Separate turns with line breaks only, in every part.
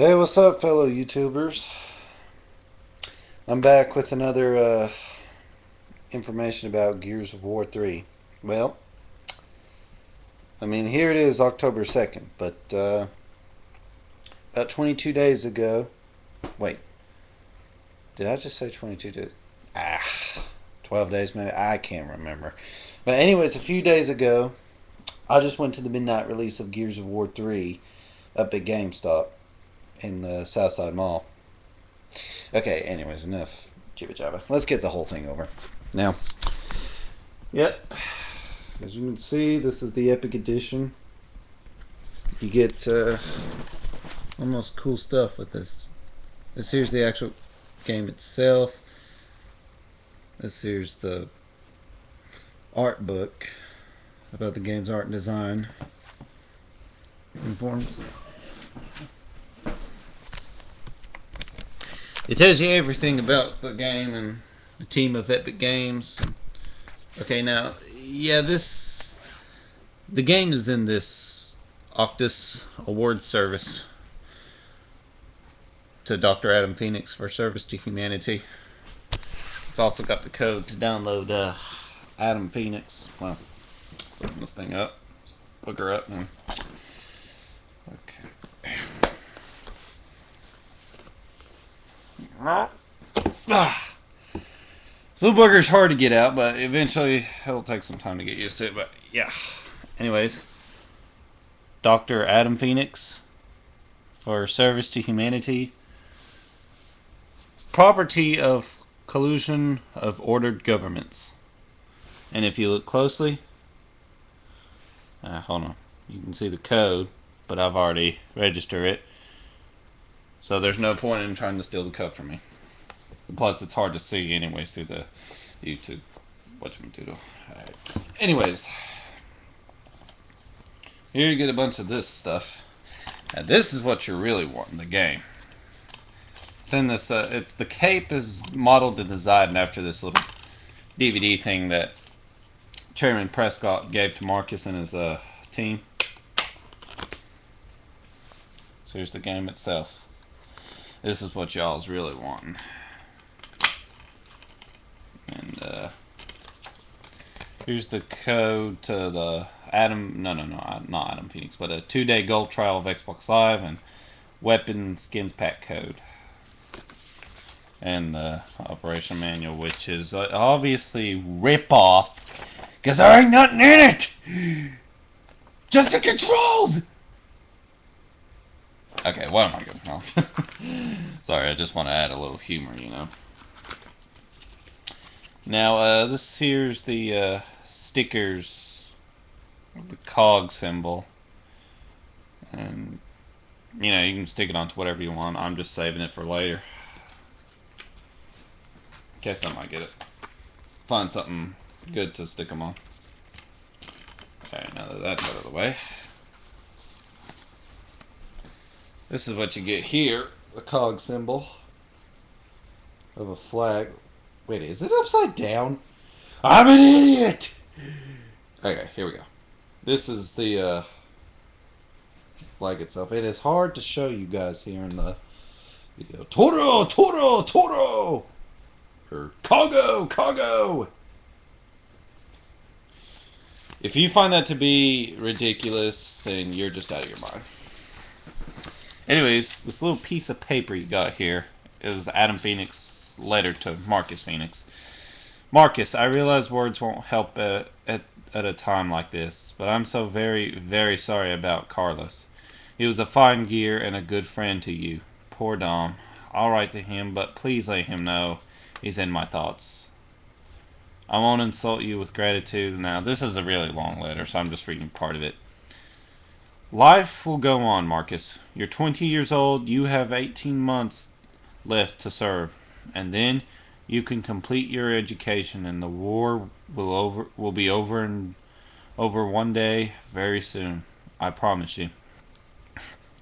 Hey, what's up, fellow YouTubers? I'm back with another information about Gears of War 3. Well, here it is, October 2nd, but about 22 days ago. Wait, did I just say 22 days? 12 days maybe? I can't remember. But, anyways, a few days ago, I just went to the midnight release of Gears of War 3 up at GameStop in the Southside Mall. Okay, anyways, enough jibba jabba. Let's get the whole thing over. Now, yep, as you can see, this is the Epic Edition. You get almost cool stuff with this. This here's the actual game itself. This here's the art book about the game's art and design informs. It tells you everything about the game and the team of Epic Games. Okay, now, yeah, the game is in this Octus award service to Dr. Adam Phoenix for service to humanity. It's also got the code to download Adam Phoenix. Well, let's open this thing up. Look her up. Okay. This little booger's hard to get out, but eventually it'll take some time to get used to it. But yeah. Anyways, Dr. Adam Phoenix for service to humanity. Property of collusion of ordered governments. And if you look closely, hold on, you can see the code, but I've already registered it. So there's no point in trying to steal the code from me. Plus, it's hard to see anyways through the YouTube whatchamadoodle. Alright. Anyways, here you get a bunch of this stuff. Now this is what you're really wanting, the game. It's in this. It's the cape is modeled and designed after this little DVD thing that Chairman Prescott gave to Marcus and his team. So here's the game itself. This is what y'all's really wanting. And here's the code to the not Adam Phoenix, but a 2-day gold trial of Xbox Live and weapon skins pack code. And the operation manual, which is obviously rip-off, because there ain't nothing in it! Just the controls! Okay, what am I going off? Sorry, I just want to add a little humor, you know. Now, this here's the stickers, the cog symbol. And, you know, you can stick it onto whatever you want. I'm just saving it for later. In case I might get it. Find something good to stick them on. Okay, now that that's out of the way. This is what you get here. The cog symbol of a flag. Wait, is it upside down? I'm an idiot! Okay, here we go. This is the flag itself. It is hard to show you guys here in the video. Toro! Toro! Toro! Or Congo! Congo! If you find that to be ridiculous, then you're just out of your mind. Anyways, this little piece of paper you got here is Adam Phoenix's letter to Marcus Phoenix. Marcus, I realize words won't help at a time like this, but I'm so very, very sorry about Carlos. He was a fine gear and a good friend to you. Poor Dom. I'll write to him, but please let him know he's in my thoughts. I won't insult you with gratitude. Now, this is a really long letter, so I'm just reading part of it. Life will go on, Marcus. You're 20 years old. You have 18 months left to serve. And then you can complete your education and the war will be over one day very soon. I promise you.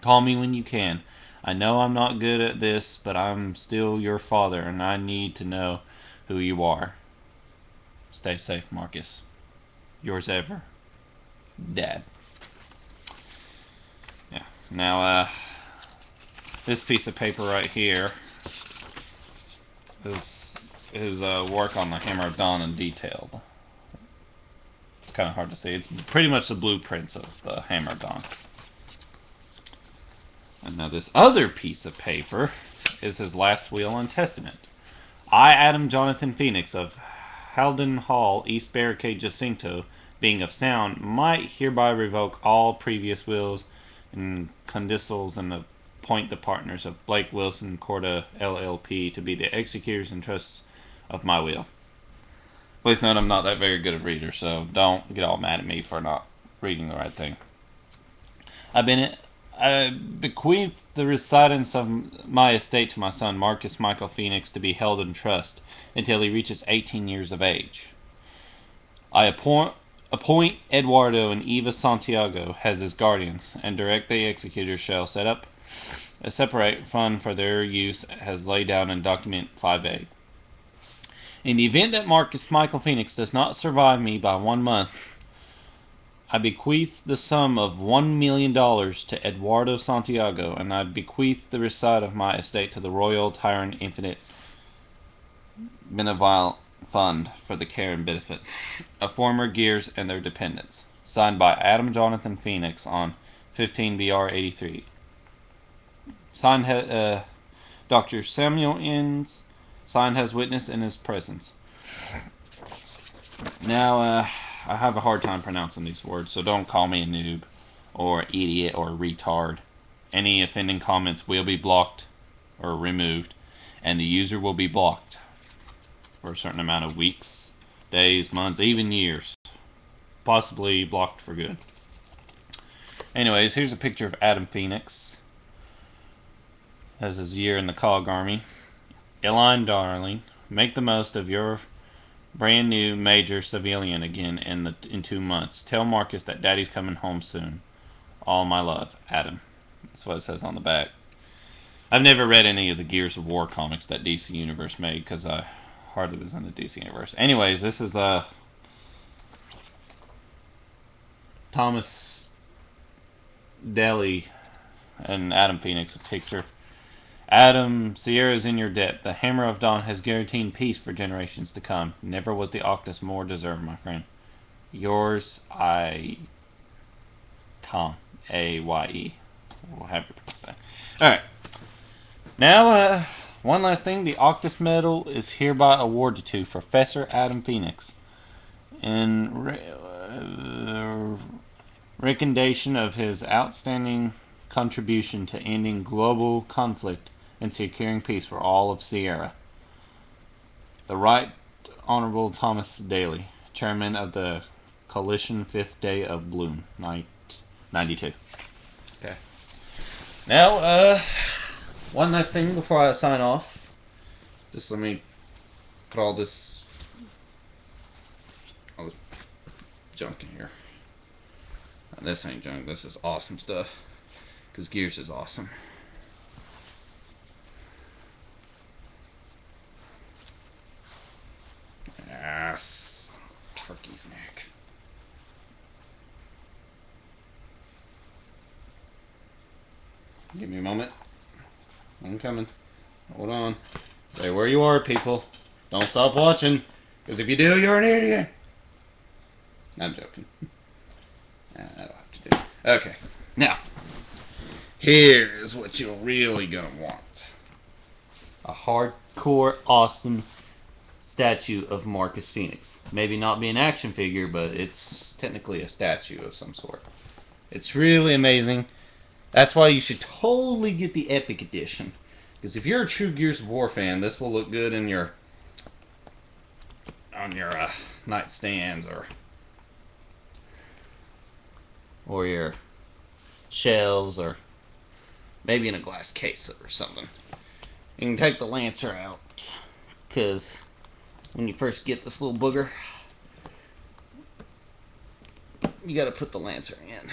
Call me when you can. I know I'm not good at this, but I'm still your father and I need to know who you are. Stay safe, Marcus. Yours ever, Dad. Yeah. Now, This piece of paper right here is his work on the Hammer of Dawn in detailed. It's kind of hard to see. It's pretty much the blueprints of the Hammer of Dawn. And now this other piece of paper is his last will and testament. I, Adam Jonathan Phoenix of Halden Hall, East Barricade, Jacinto, being of sound, might hereby revoke all previous wills and codicils and appoint the partners of Blake Wilson Corda LLP to be the executors and trusts of my will. Please note I'm not that very good a reader, so don't get all mad at me for not reading the right thing. I bequeath the residence of my estate to my son Marcus Michael Phoenix to be held in trust until he reaches 18 years of age. I appoint Eduardo and Eva Santiago as his guardians, and direct the executors shall set up a separate fund for their use as laid down in document 5A. In the event that Marcus Michael Phoenix does not survive me by 1 month, I bequeath the sum of $1 million to Eduardo Santiago, and I bequeath the receipt of my estate to the Royal Tyrant Infinite Benevolent Fund for the care and benefit of former gears and their dependents. Signed by Adam Jonathan Phoenix on 15BR83. Signed Dr. Samuel Innes. Signed has witness in his presence. Now, I have a hard time pronouncing these words, so don't call me a noob, or idiot, or retard. Any offending comments will be blocked or removed, and the user will be blocked for a certain amount of weeks, days, months, even years. Possibly blocked for good. Anyways, here's a picture of Adam Phoenix as his year in the COG Army. Eline, darling, make the most of your brand new major civilian again in 2 months. Tell Marcus that Daddy's coming home soon. All my love, Adam. That's what it says on the back. I've never read any of the Gears of War comics that DC Universe made because I hardly was in the DC Universe. Anyways, this is Thomas Daly and Adam Phoenix, a picture. Adam, Sierra's in your debt. The Hammer of Dawn has guaranteed peace for generations to come. Never was the Octus more deserved, my friend. Yours, Tom, A-Y-E. We'll have your say. Alright. Now, one last thing. The Octus Medal is hereby awarded to Professor Adam Phoenix in recognition of his outstanding contribution to ending global conflict and securing peace for all of Sierra. The Right Honorable Thomas Daly, Chairman of the Coalition 5th Day of Bloom, 92. Okay. Now, one last thing before I sign off. Just let me put all this junk in here. This ain't junk. This is awesome stuff. Because Gears is awesome. Yes. Turkey's neck. Give me a moment. I'm coming. Hold on. Stay where you are, people. Don't stop watching. Because if you do, you're an idiot. I'm joking. That'll have to do. Okay. Now. Here's what you're really gonna want. A hardcore, awesome statue of Marcus Phoenix. Maybe not be an action figure, but it's technically a statue of some sort. It's really amazing. That's why you should totally get the Epic Edition. Because if you're a true Gears of War fan, this will look good in your on your nightstands or your shelves, or maybe in a glass case or something. You can take the Lancer out, because when you first get this little booger, you gotta put the Lancer in.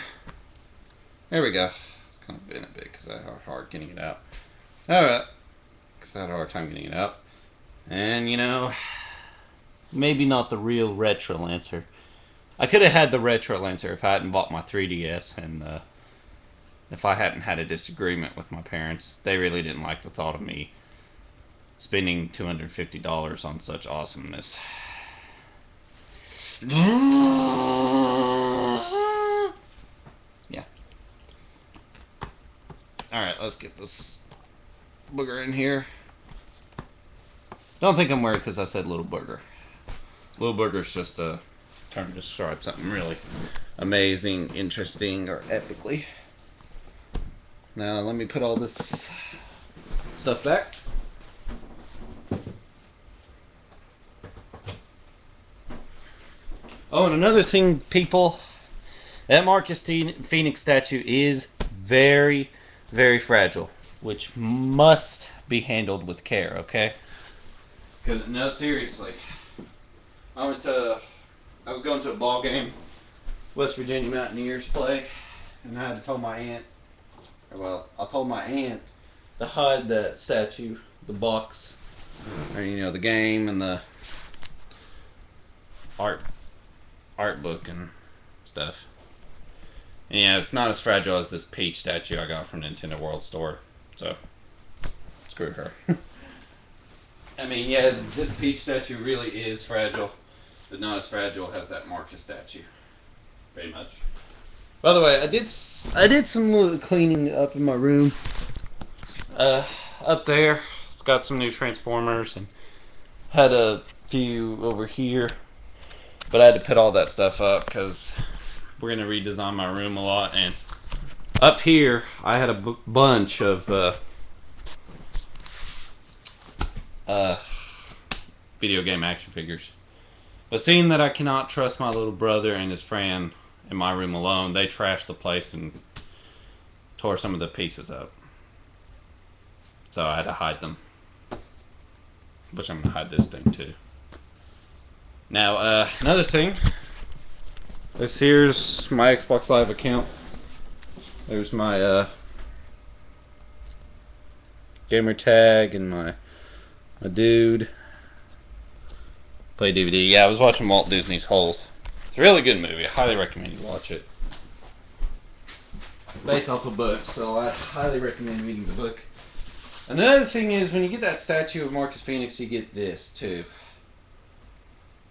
There we go. It's kind of been a bit because I had hard getting it out. Alright. Because I had a hard time getting it out. And, you know, maybe not the real retro Lancer. I could have had the retro Lancer if I hadn't bought my 3DS and if I hadn't had a disagreement with my parents. They really didn't like the thought of me spending $250 on such awesomeness. Yeah. Alright, let's get this booger in here. Don't think I'm weird because I said little booger. Little booger's just a term to describe something really amazing, interesting, or epically. Now let me put all this stuff back. Oh, and another thing, people, that Marcus Phoenix statue is very, very fragile, which must be handled with care, okay? Because, no, seriously, I was going to a ball game, West Virginia Mountaineers play, and I had to tell my aunt, I told my aunt to hide that statue, the box, or, the game and the art book and stuff. And yeah, it's not as fragile as this Peach statue I got from Nintendo World Store. So, screw her. I mean, yeah, this Peach statue really is fragile, but not as fragile as that Marcus statue. Pretty much. By the way, I did some little cleaning up in my room. Up there, it's got some new Transformers and had a few over here. But I had to put all that stuff up because we're going to redesign my room a lot. And up here, I had a bunch of video game action figures. But seeing that I cannot trust my little brother and his friend in my room alone, they trashed the place and tore some of the pieces up. So I had to hide them. Which I'm going to hide this thing too. Now, another thing. This here's my Xbox Live account. There's my gamer tag and my dude. Play DVD. Yeah, I was watching Walt Disney's Holes. It's a really good movie. I highly recommend you watch it. Based off a book, so I highly recommend reading the book. Another thing is, when you get that statue of Marcus Phoenix, you get this too.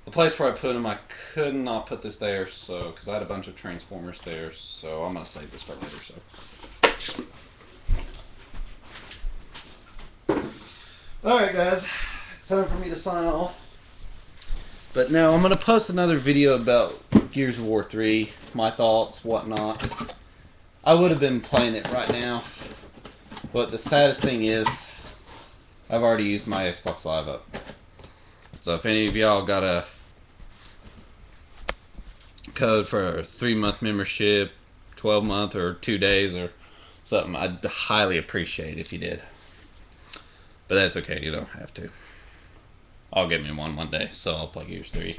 The place where I put him, I could not put this there, so because I had a bunch of Transformers there, so I'm gonna save this for later. So, all right, guys, it's time for me to sign off. But now I'm gonna post another video about Gears of War 3, my thoughts, whatnot. I would have been playing it right now, but the saddest thing is, I've already used my Xbox Live up. So if any of y'all got a code for a 3-month membership, 12-month, or 2 days or something, I'd highly appreciate if you did. But that's okay, you don't have to. I'll get me one day, so I'll play Gears 3.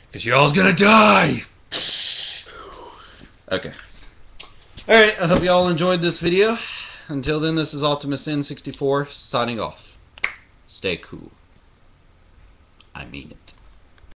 Because y'all's gonna die! Okay. Alright, I hope y'all enjoyed this video. Until then, this is Optimus N64 signing off. Stay cool. I mean it.